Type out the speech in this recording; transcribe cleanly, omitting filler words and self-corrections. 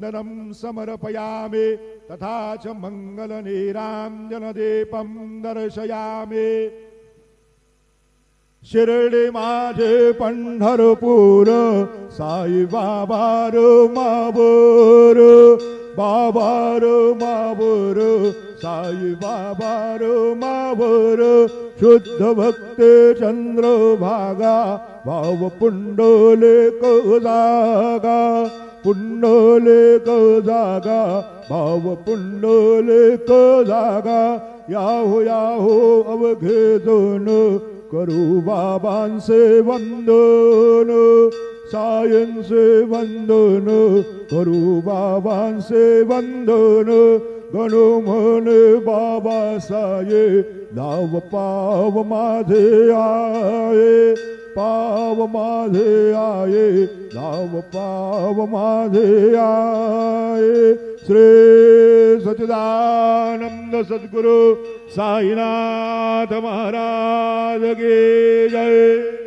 नरम समर्पयामि तथा च मंगलनीरांजनदीपं दर्शयामि। शिर्डी माझे पंढरपूर साई बाबा रो माबोर, बाबा रो माबोर साई बाबा रो माबोर। शुद्ध भक्ते चंद्रभागा भाव पुंडलिक जागा, पुंडलिक जागा भाव पुंडलिक जागा। याहो याहो अवघे दोन करू बाबांचे वंदन, सायंचे वंदन करू बाबांचे वंदन। गणो म्हणे बाबा साये नाव पाव माझे आये, पाव माझे आये नाव पाव माझे आये। श्री सच्चिदानंद सद्गुरु साईनाथ महाराज की जय।